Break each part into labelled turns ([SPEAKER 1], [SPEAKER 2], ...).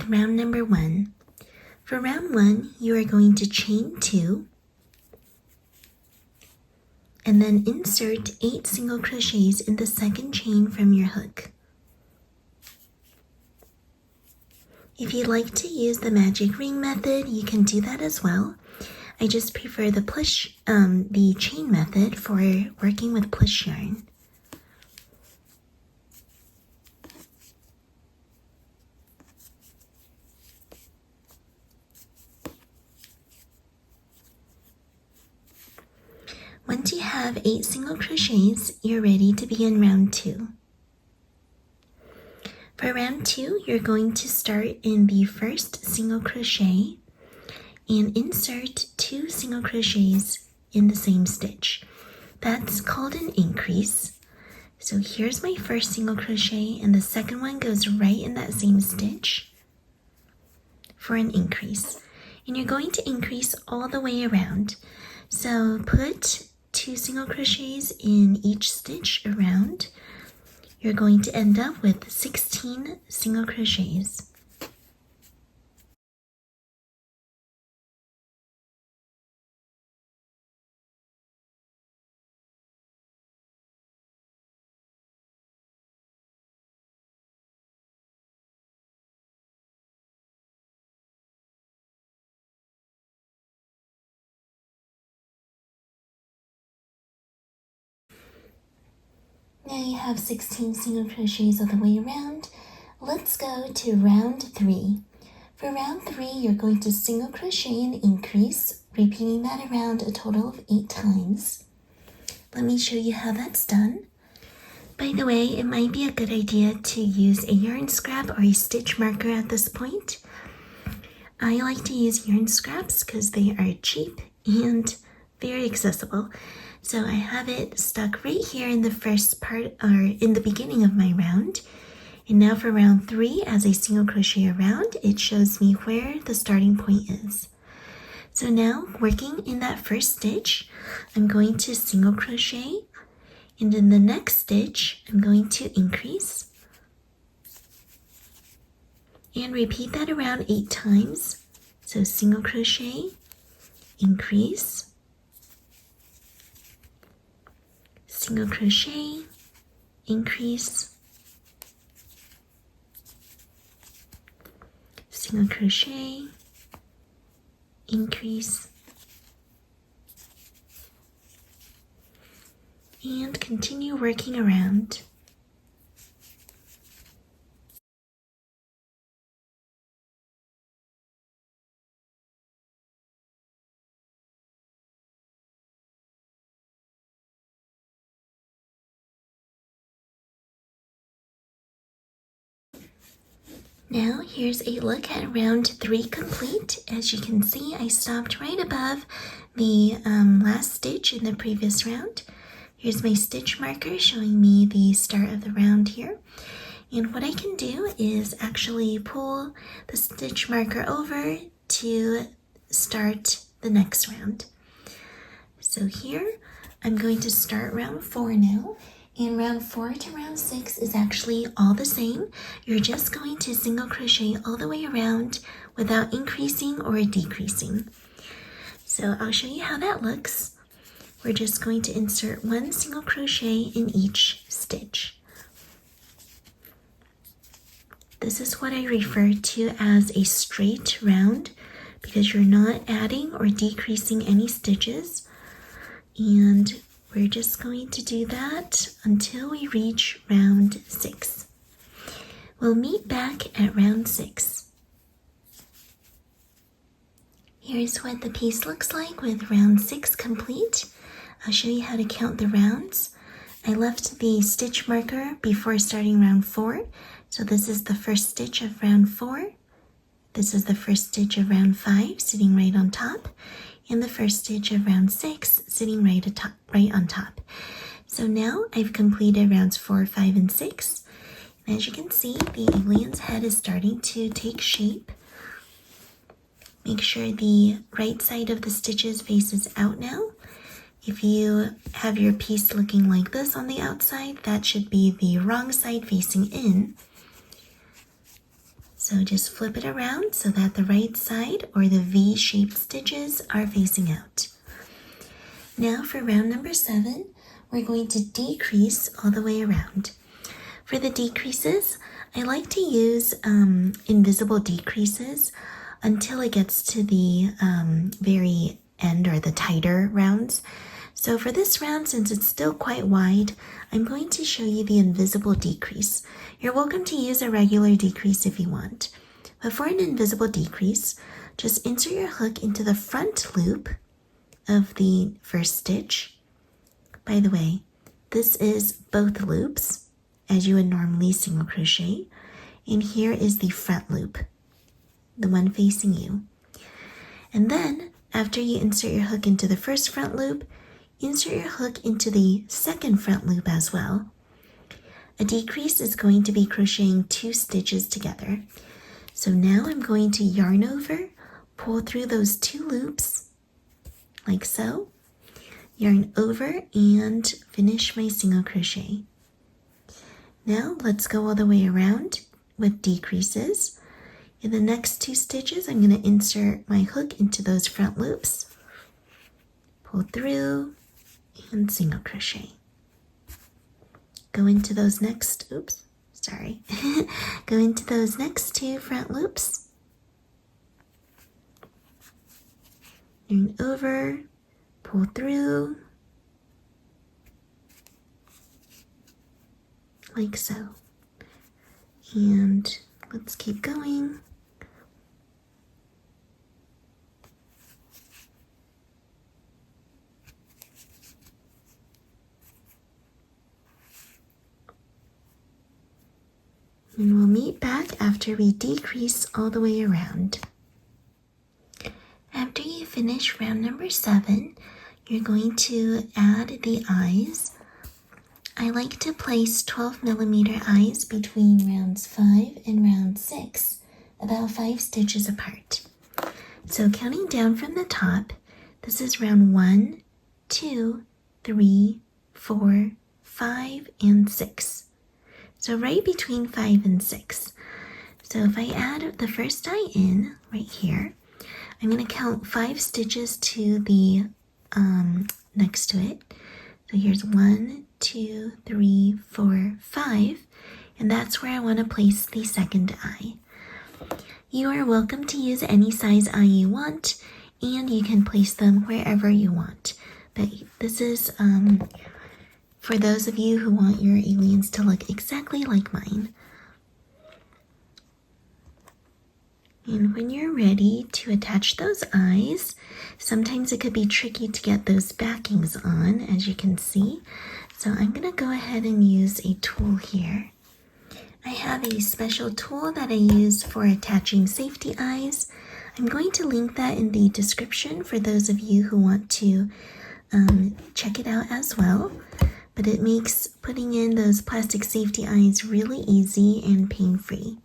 [SPEAKER 1] with round number 1. For round 1, you are going to chain 2 and then insert 8 single crochets in the second chain from your hook. If you'd like to use the magic ring method, you can do that as well. I just prefer the chain method for working with plush yarn. Once you have 8 single crochets, you're ready to begin round 2. For round 2, you're going to start in the first single crochet and insert 2 single crochets in the same stitch. That's called an increase. So here's my first single crochet, and the second one goes right in that same stitch for an increase. And you're going to increase all the way around. So put 2 single crochets in each stitch around. You're going to end up with 16 single crochets. Now you have 16 single crochets all the way around. Let's go to round 3. For round 3, you're going to single crochet and increase, repeating that around a total of 8 times. Let me show you how that's done. By the way, it might be a good idea to use a yarn scrap or a stitch marker at this point. I like to use yarn scraps because they are cheap and very accessible. So I have it stuck right here in the first part, or in the beginning of my round. And now for round 3, as I single crochet around, it shows me where the starting point is. So now, working in that first stitch, I'm going to single crochet, and in the next stitch, I'm going to increase, and repeat that around 8 times. So single crochet, increase, single crochet, increase, single crochet, increase, and continue working around. Now here's a look at round 3 complete. As you can see, I stopped right above the last stitch in the previous round. Here's my stitch marker showing me the start of the round here. And what I can do is actually pull the stitch marker over to start the next round. So here, I'm going to start round 4 now. And round 4 to round 6 is actually all the same. You're just going to single crochet all the way around without increasing or decreasing. So I'll show you how that looks. We're just going to insert 1 single crochet in each stitch. This is what I refer to as a straight round because you're not adding or decreasing any stitches. And we're just going to do that until we reach round 6. We'll meet back at round 6. Here's what the piece looks like with round 6 complete. I'll show you how to count the rounds. I left the stitch marker before starting round 4. So this is the first stitch of round 4. This is the first stitch of round 5, sitting right on top. And the first stitch of round 6 sitting right on top. So now I've completed rounds 4, 5, and 6. And as you can see, the alien's head is starting to take shape. Make sure the right side of the stitches faces out now. If you have your piece looking like this on the outside, that should be the wrong side facing in. So just flip it around so that the right side or the V-shaped stitches are facing out. Now for round number 7, we're going to decrease all the way around. For the decreases, I like to use invisible decreases until it gets to the very end or the tighter rounds. So for this round, since it's still quite wide, I'm going to show you the invisible decrease. You're welcome to use a regular decrease if you want. But for an invisible decrease, just insert your hook into the front loop of the first stitch. By the way, this is both loops, as you would normally single crochet. And here is the front loop, the one facing you. And then, after you insert your hook into the first front loop, insert your hook into the second front loop as well. A decrease is going to be crocheting 2 stitches together. So now I'm going to yarn over, pull through those 2 loops, like so, yarn over, and finish my single crochet. Now let's go all the way around with decreases. In the next 2 stitches, I'm going to insert my hook into those front loops, pull through, and single crochet. Go into those next, go into those next 2 front loops, yarn over, pull through, like so. And let's keep going. And we'll meet back after we decrease all the way around. After you finish round number 7, you're going to add the eyes. I like to place 12mm eyes between rounds 5 and round 6, about 5 stitches apart. So counting down from the top, this is round 1, 2, 3, 4, 5, and 6. So right between 5 and 6. So if I add the first eye in right here, I'm going to count 5 stitches to the next to it. So here's 1, 2, 3, 4, 5, and that's where I want to place the second eye. You are welcome to use any size eye you want, and you can place them wherever you want. But this is for those of you who want your aliens to look exactly like mine. And when you're ready to attach those eyes, sometimes it could be tricky to get those backings on, as you can see. So I'm going to go ahead and use a tool here. I have a special tool that I use for attaching safety eyes. I'm going to link that in the description for those of you who want to check it out as well. But it makes putting in those plastic safety eyes really easy and pain-free.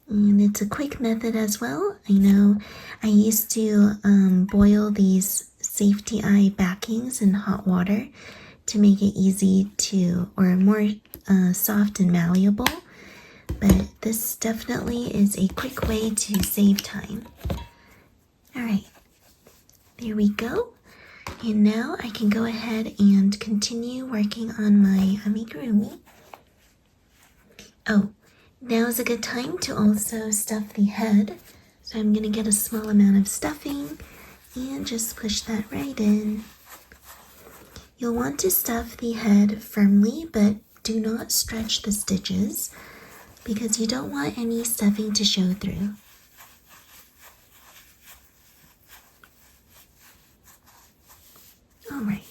[SPEAKER 1] And it's a quick method as well. I know I used to boil these safety eye backings in hot water to make it easy to, or more soft and malleable. But this definitely is a quick way to save time. All right, there we go. And now I can go ahead and continue working on my amigurumi. Oh, now is a good time to also stuff the head. So I'm going to get a small amount of stuffing and just push that right in. You'll want to stuff the head firmly, but do not stretch the stitches because you don't want any stuffing to show through. Alright,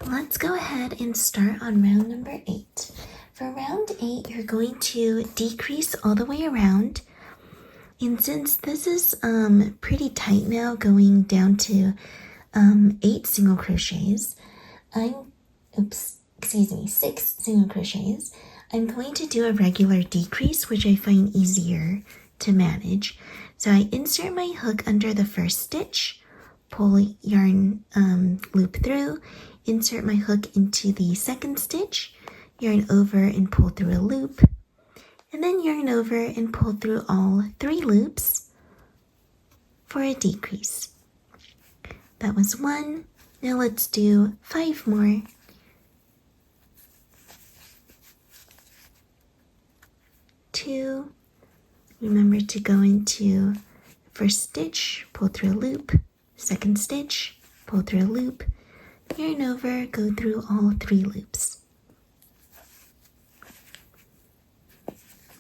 [SPEAKER 1] let's go ahead and start on round number 8. For round 8, you're going to decrease all the way around. And since this is pretty tight now, going down to 8 single crochets, 6 single crochets, I'm going to do a regular decrease, which I find easier to manage. So I insert my hook under the first stitch, pull yarn loop through, insert my hook into the second stitch, yarn over and pull through a loop, and then yarn over and pull through all 3 loops for a decrease. That was 1. Now let's do 5 more. 2. Remember to go into first stitch, pull through a loop, second stitch, pull through a loop, yarn over, go through all 3 loops.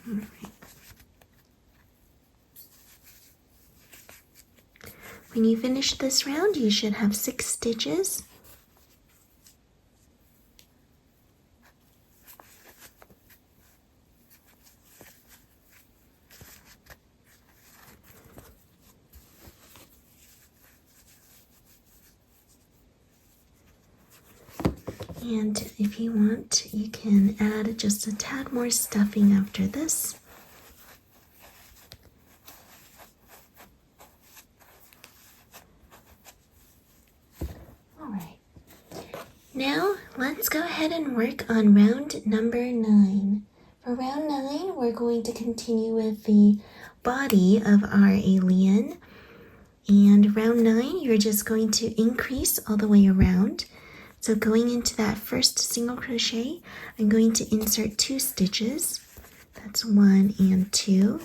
[SPEAKER 1] All right. When you finish this round, you should have 6 stitches. And if you want, you can add just a tad more stuffing after this. All right. Now, let's go ahead and work on round number 9. For round 9, we're going to continue with the body of our alien. And round 9, you're just going to increase all the way around. So going into that first single crochet, I'm going to insert 2 stitches. That's 1 and 2.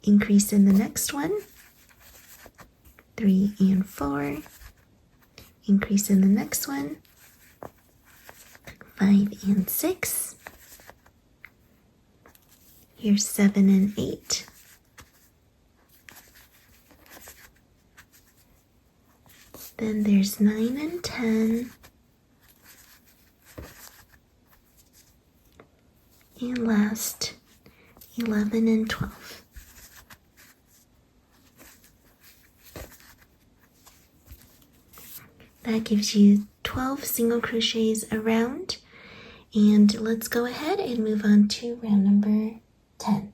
[SPEAKER 1] Increase in the next one, 3 and 4. Increase in the next one, 5 and 6. Here's 7 and 8. Then there's 9 and 10. And last, 11 and 12. That gives you 12 single crochets around. And let's go ahead and move on to round number 10.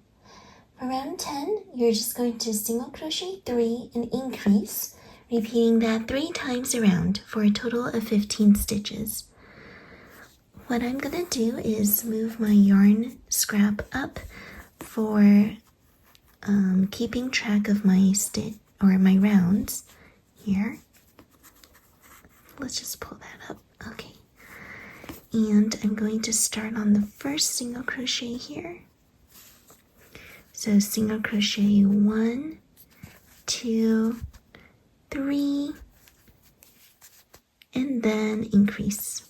[SPEAKER 1] For round 10, you're just going to single crochet 3 and increase, repeating that 3 times around for a total of 15 stitches. What I'm going to do is move my yarn scrap up for keeping track of my my rounds here. Let's just pull that up. Okay. And I'm going to start on the first single crochet here. So single crochet 1, 2, 3, and then increase.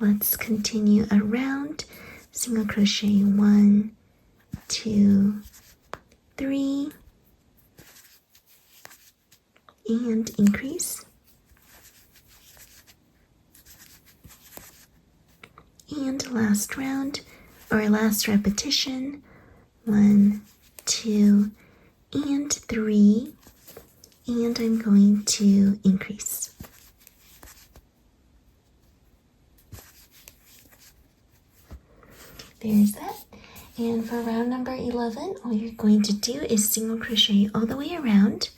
[SPEAKER 1] Let's continue around. Single crochet 1, 2, 3, and increase. And last round, or last repetition, 1, 2, and 3, and I'm going to increase. There's that. And for round number 11, all you're going to do is single crochet all the way around.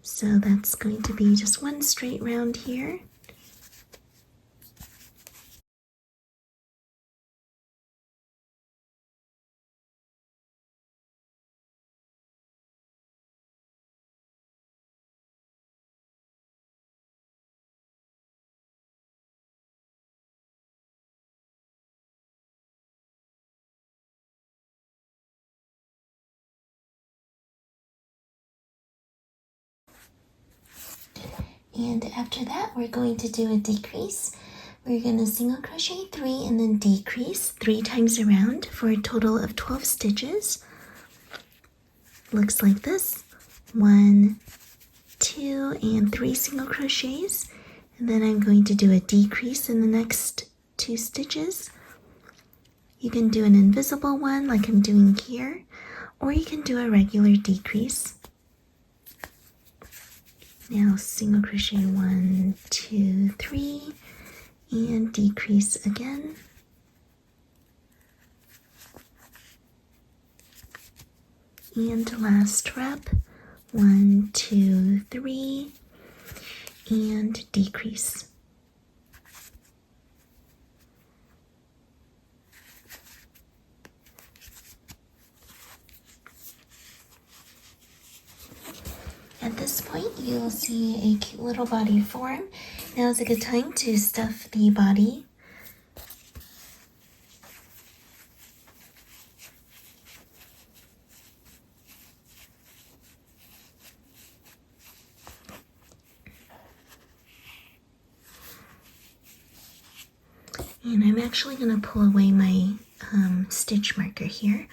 [SPEAKER 1] So that's going to be just one straight round here. And after that, we're going to do a decrease. We're going to single crochet 3 and then decrease 3 times around for a total of 12 stitches. Looks like this. 1, 2, and 3 single crochets. And then I'm going to do a decrease in the next 2 stitches. You can do an invisible one like I'm doing here, or you can do a regular decrease. Now single crochet 1, 2, 3, and decrease again. And last rep, 1, 2, 3, and decrease. At this point, you'll see a cute little body form. Now is a good time to stuff the body. And I'm actually going to pull away my stitch marker here,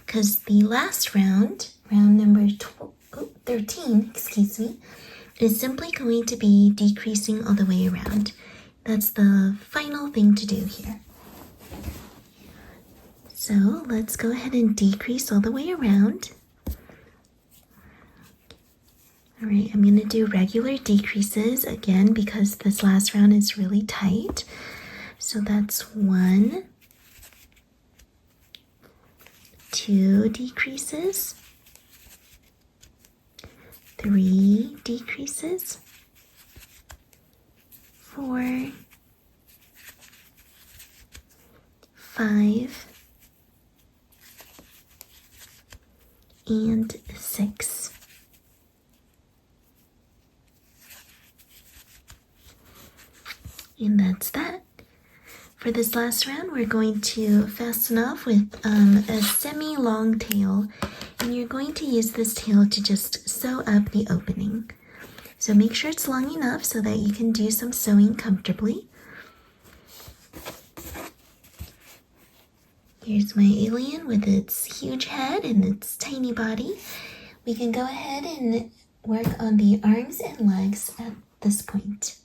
[SPEAKER 1] because the last round number 13, excuse me, is simply going to be decreasing all the way around. That's the final thing to do here. So let's go ahead and decrease all the way around. All right, I'm going to do regular decreases again because this last round is really tight. So that's 1, 2 decreases, 3 decreases, 4, 5, and 6. And that's that. For this last round, we're going to fasten off with a semi-long tail, and you're going to use this tail to just sew up the opening. So make sure it's long enough so that you can do some sewing comfortably. Here's my alien with its huge head and its tiny body. We can go ahead and work on the arms and legs at this point.